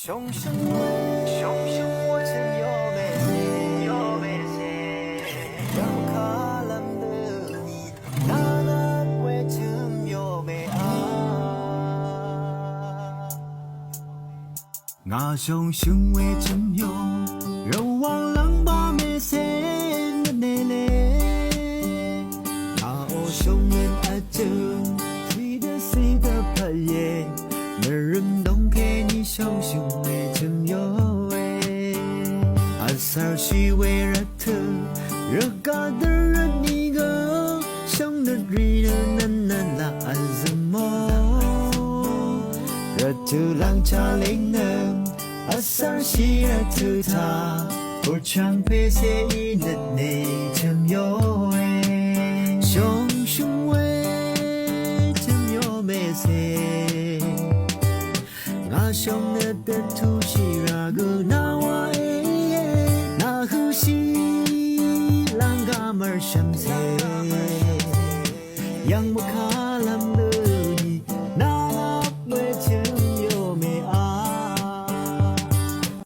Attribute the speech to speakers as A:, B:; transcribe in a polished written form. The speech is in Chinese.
A: 熊熊我真有美些，让我看了你，那会真有美啊。我熊熊为真有，肉王狼把美些的内内，我熊人爱着，记得谁的牌耶。没人懂给你熊熊为真有哎，阿萨西为热特，热嘎的热你个，想的瑞的难难啦安什么？热特浪cha linh nâng，阿萨西热特他，不常陪些一的你真有哎，熊熊为真有没些。我想的土西那个那我那呼吸，啷个么相随，让我看。